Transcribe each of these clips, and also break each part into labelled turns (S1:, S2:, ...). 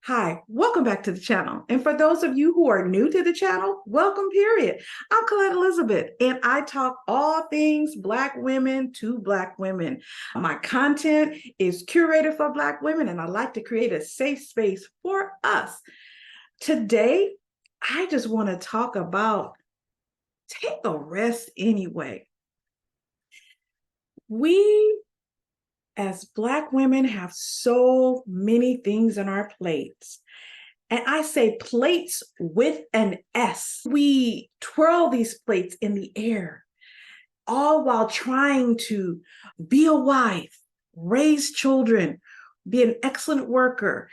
S1: Hi, welcome back to the channel. And for those of you who are new to the channel, welcome, period. I'm Colette Elizabeth, and I talk all things Black women to Black women. My content is curated for Black women, and I like to create a safe space for us. Today, I just want to talk about take a rest anyway. We as Black women have so many things on our plates. And I say plates with an S. We twirl these plates in the air, all while trying to be a wife, raise children, be an excellent worker,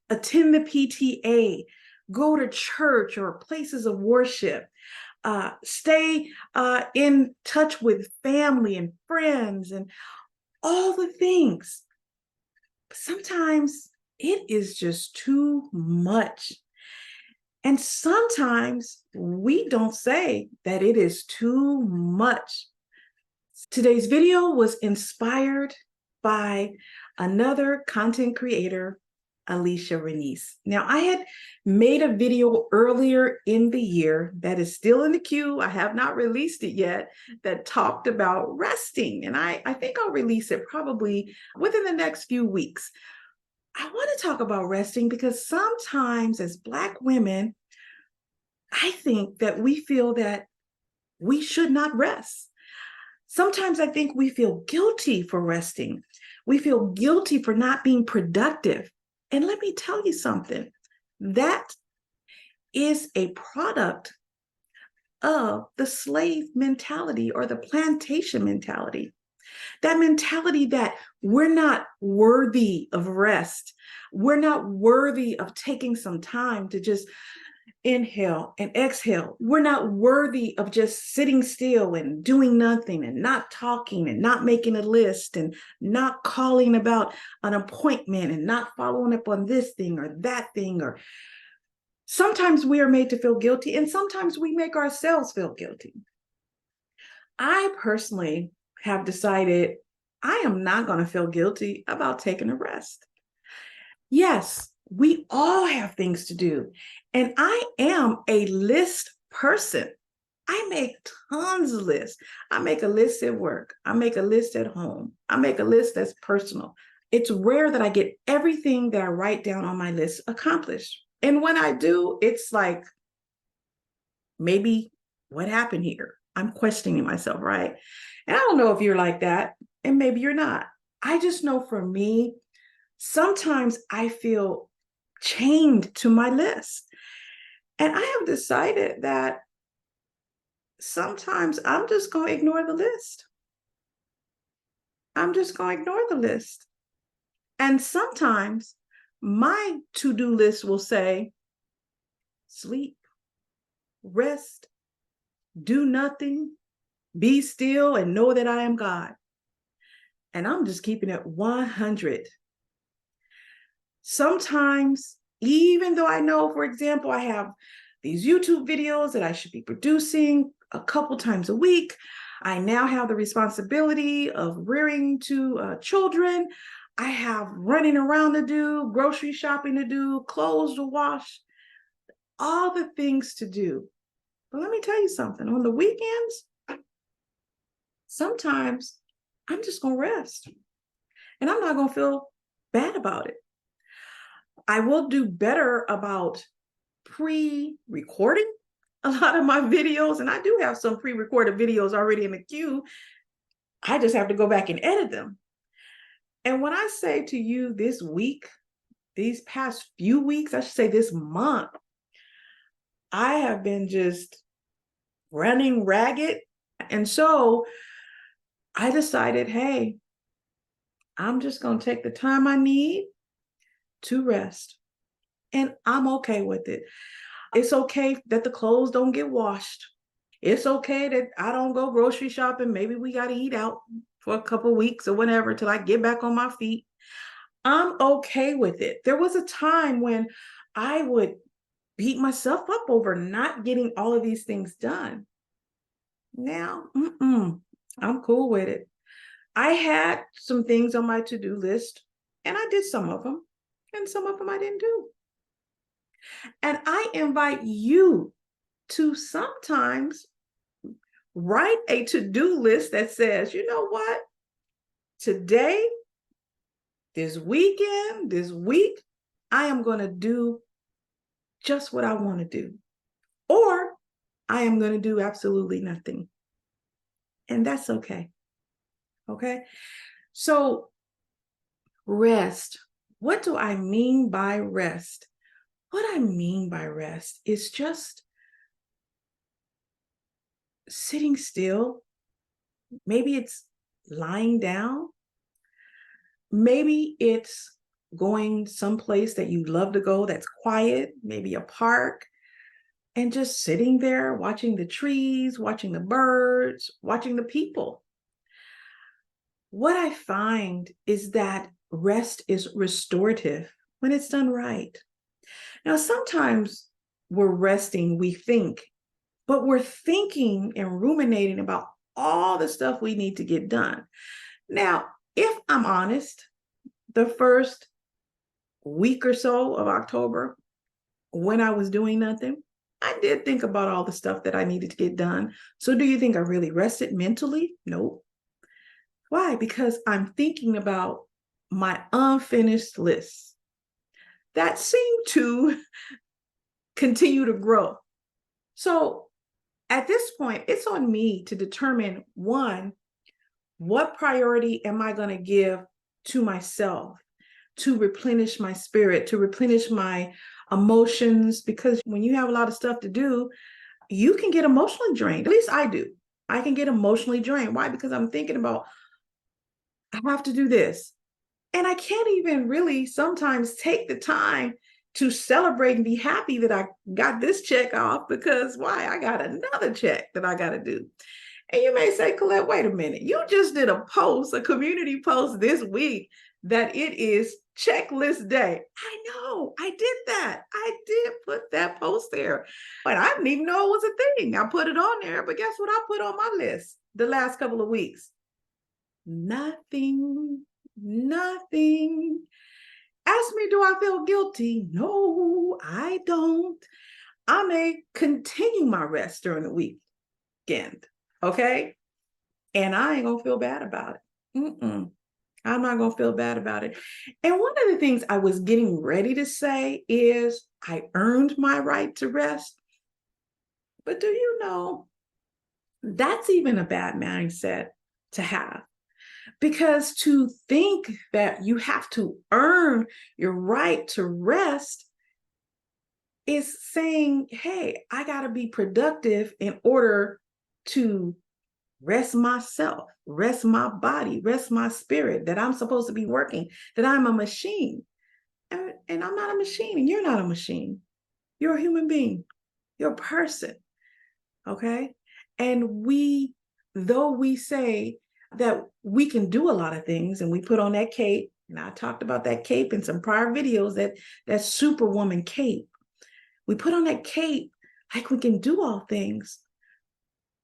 S1: attend the PTA, go to church or places of worship, stay in touch with family and friends and all the things. But sometimes it is just too much. And sometimes we don't say that it is too much. Today's video was inspired by another content creator, Alecia Renece. Now, I had made a video earlier in the year that is still in the queue. I have not released it yet, that talked about resting. And I think I'll release it probably within the next few weeks. I want to talk about resting because sometimes as Black women, I think that we feel that we should not rest. Sometimes I think we feel guilty for resting. We feel guilty for not being productive. And let me tell you something, that is a product of the slave mentality or the plantation mentality. That mentality that we're not worthy of rest. We're not worthy of taking some time to just inhale and exhale. We're not worthy of just sitting still and doing nothing and not talking and not making a list and not calling about an appointment and not following up on this thing or that thing. Or sometimes we are made to feel guilty and sometimes we make ourselves feel guilty. I personally have decided I am not going to feel guilty about taking a rest. Yes, we all have things to do. And I am a list person. I make tons of lists. I make a list at work. I make a list at home. I make a list that's personal. It's rare that I get everything that I write down on my list accomplished. And when I do, it's like, maybe what happened here? I'm questioning myself, right? And I don't know if you're like that, and maybe you're not. I just know for me, sometimes I feel chained to my list. And I have decided that sometimes I'm just going to ignore the list. I'm just going to ignore the list. And sometimes my to-do list will say, sleep, rest, do nothing, be still, and know that I am God. And I'm just keeping it 100. Sometimes, even though I know, for example, I have these YouTube videos that I should be producing a couple times a week, I now have the responsibility of rearing two children. I have running around to do, grocery shopping to do, clothes to wash, all the things to do. But let me tell you something, on the weekends, sometimes I'm just going to rest. And I'm not going to feel bad about it. I will do better about pre-recording a lot of my videos. And I do have some pre-recorded videos already in the queue. I just have to go back and edit them. And when I say to you this week, these past few weeks, I should say this month, I have been just running ragged. And so I decided, hey, I'm just going to take the time I need to rest. And I'm okay with it. It's okay that the clothes don't get washed. It's okay that I don't go grocery shopping. Maybe we got to eat out for a couple weeks or whatever till I get back on my feet. I'm okay with it. There was a time when I would beat myself up over not getting all of these things done. Now, I'm cool with it. I had some things on my to-do list and I did some of them and some of them I didn't do. And I invite you to sometimes write a to-do list that says, you know what? Today, this weekend, this week, I am going to do just what I want to do. Or I am going to do absolutely nothing. And that's okay. Okay. So, rest. What do I mean by rest? What I mean by rest is just sitting still. Maybe it's lying down. Maybe it's going someplace that you love to go that's quiet, maybe a park, and just sitting there watching the trees, watching the birds, watching the people. What I find is that rest is restorative when it's done right. Now, sometimes we're resting, we think, but we're thinking and ruminating about all the stuff we need to get done. Now, if I'm honest, the first week or so of October, when I was doing nothing, I did think about all the stuff that I needed to get done. So do you think I really rested mentally? Nope. Why? Because I'm thinking about my unfinished list that seem to continue to grow. So at this point, it's on me to determine, one, what priority am I going to give to myself to replenish my spirit, to replenish my emotions? Because when you have a lot of stuff to do, you can get emotionally drained. At least I do. I can get emotionally drained. Why? Because I'm thinking about, I have to do this. And I can't even really sometimes take the time to celebrate and be happy that I got this check off, because why? I got another check that I got to do. And you may say, Colette, wait a minute. You just did a post, a community post this week that it is checklist day. I know, I did that. I did put that post there. But I didn't even know it was a thing. I put it on there, but guess what I put on my list the last couple of weeks? Nothing. Ask me, do I feel guilty? No, I don't. I may continue my rest during the weekend, okay? And I ain't gonna feel bad about it. I'm not gonna feel bad about it. And one of the things I was getting ready to say is I earned my right to rest. But do you know, that's even a bad mindset to have. Because to think that you have to earn your right to rest is saying, hey, I got to be productive in order to rest myself, rest my body, rest my spirit, that I'm supposed to be working, that I'm a machine. And I'm not a machine, and you're not a machine. You're a human being. You're a person. Okay? And though we say that we can do a lot of things, and we put on that cape, and I talked about that cape in some prior videos, that superwoman cape. We put on that cape like we can do all things.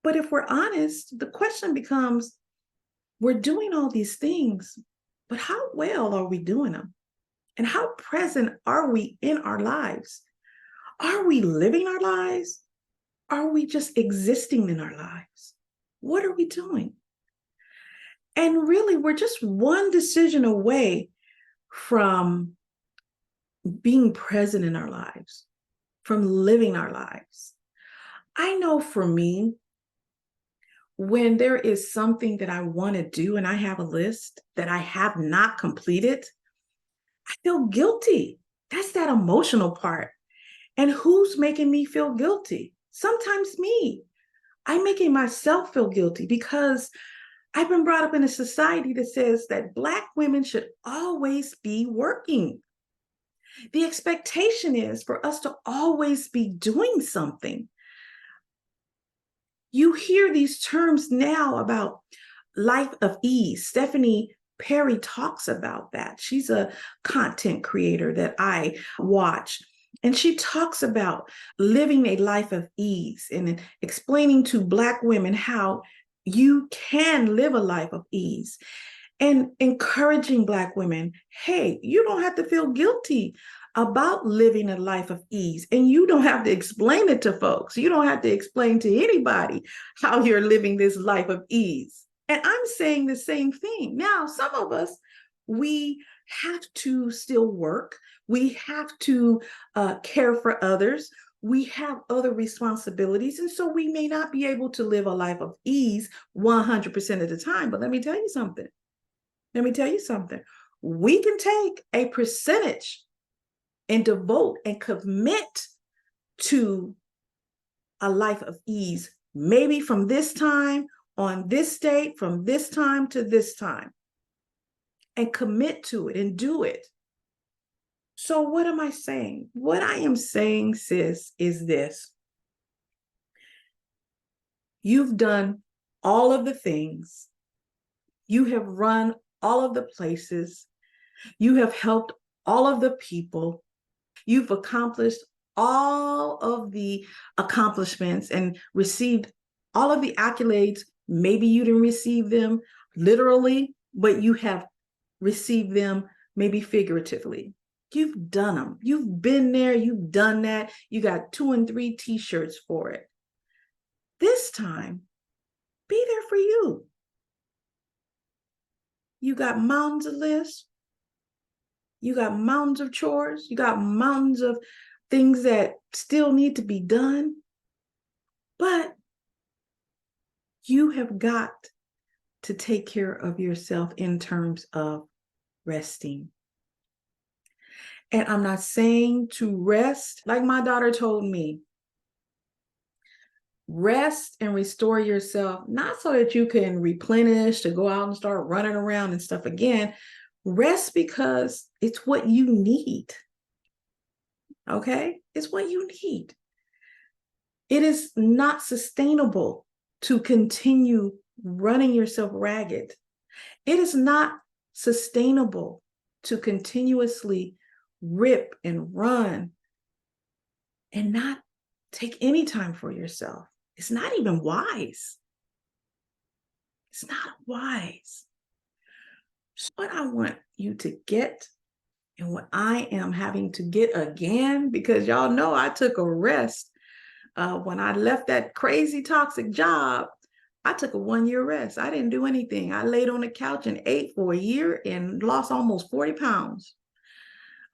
S1: But if we're honest, the question becomes, we're doing all these things, but how well are we doing them? And how present are we in our lives? Are we living our lives? Are we just existing in our lives? What are we doing? And really, we're just one decision away from being present in our lives, from living our lives. I know for me, when there is something that I want to do and I have a list that I have not completed, I feel guilty. That's that emotional part. And who's making me feel guilty? Sometimes me. I'm making myself feel guilty because I've been brought up in a society that says that Black women should always be working. The expectation is for us to always be doing something. You hear these terms now about life of ease. Stephanie Perry talks about that. She's a content creator that I watch. And she talks about living a life of ease and explaining to Black women how you can live a life of ease, and encouraging Black women, hey, you don't have to feel guilty about living a life of ease. And you don't have to explain it to folks. You don't have to explain to anybody how you're living this life of ease. And I'm saying the same thing. Now, some of us, we have to still work. We have to care for others. We have other responsibilities. And so we may not be able to live a life of ease 100% of the time. But let me tell you something. Let me tell you something. We can take a percentage and devote and commit to a life of ease, maybe from this time on this date, from this time to this time, and commit to it and do it. So what am I saying? What I am saying, sis, is this. You've done all of the things. You have run all of the places. You have helped all of the people. You've accomplished all of the accomplishments and received all of the accolades. Maybe you didn't receive them literally, but you have received them maybe figuratively. You've done them. You've been there. You've done that. You got 2 and 3 t-shirts for it. This time, be there for you. You got mountains of lists. You got mountains of chores. You got mountains of things that still need to be done. But you have got to take care of yourself in terms of resting. And I'm not saying to rest, like my daughter told me, rest and restore yourself, not so that you can replenish to go out and start running around and stuff again. Rest because it's what you need. Okay? It's what you need. It is not sustainable to continue running yourself ragged. It is not sustainable to continuously rip and run and not take any time for yourself. It's not even wise. It's not wise. So what I want you to get, and what I am having to get again, because y'all know I took a rest when I left that crazy toxic job. I took a 1-year rest. I didn't do anything. I laid on the couch and ate for a year and lost almost 40 pounds.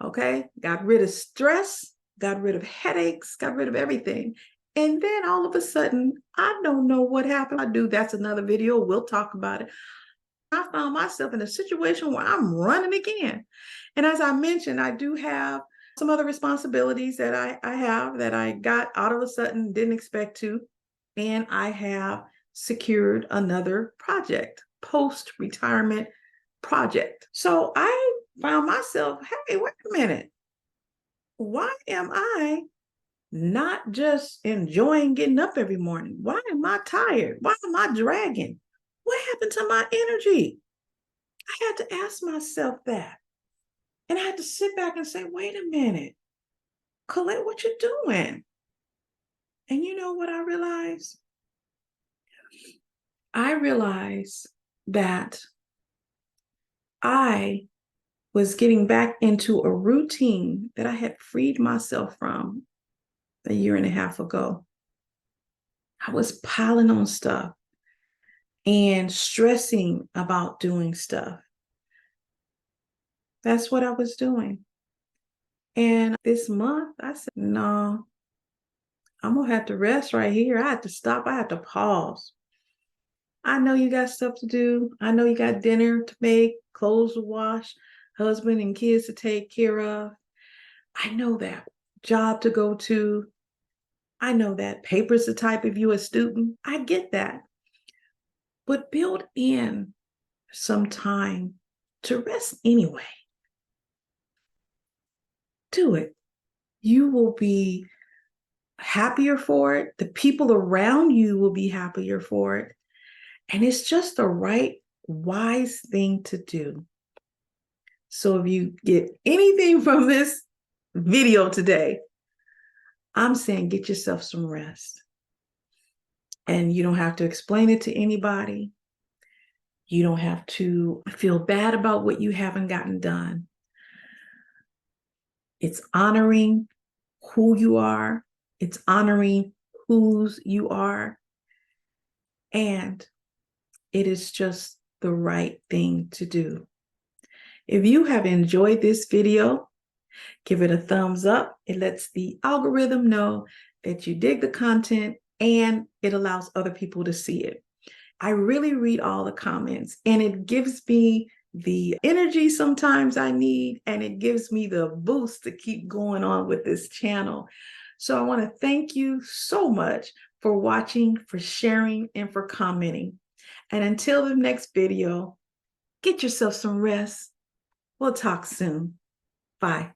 S1: Okay, got rid of stress, got rid of headaches, got rid of everything. And then all of a sudden, I don't know what happened. That's another video. We'll talk about it. I found myself in a situation where I'm running again. And as I mentioned, I do have some other responsibilities that I have that I got out of a sudden, didn't expect to. And I have secured another project, post-retirement project. So I found myself, hey, wait a minute. Why am I not just enjoying getting up every morning? Why am I tired? Why am I dragging? What happened to my energy? I had to ask myself that. And I had to sit back and say, wait a minute, Colette, what you doing? And you know what I realized? I realized that I was getting back into a routine that I had freed myself from a 1.5 years ago. I was piling on stuff and stressing about doing stuff. That's what I was doing. And this month, I said, no, I'm going to have to rest right here. I had to stop. I had to pause. I know you got stuff to do. I know you got dinner to make, clothes to wash, husband and kids to take care of. I know that. Job to go to. I know that. Papers to type if you're a student. I get that. But build in some time to rest anyway. Do it. You will be happier for it. The people around you will be happier for it. And it's just the right, wise thing to do. So if you get anything from this video today, I'm saying get yourself some rest. And you don't have to explain it to anybody. You don't have to feel bad about what you haven't gotten done. It's honoring who you are. It's honoring whose you are. And it is just the right thing to do. If you have enjoyed this video, give it a thumbs up. It lets the algorithm know that you dig the content and it allows other people to see it. I really read all the comments and it gives me the energy sometimes I need, and it gives me the boost to keep going on with this channel. So I want to thank you so much for watching, for sharing, and for commenting. And until the next video, get yourself some rest. We'll talk soon. Bye.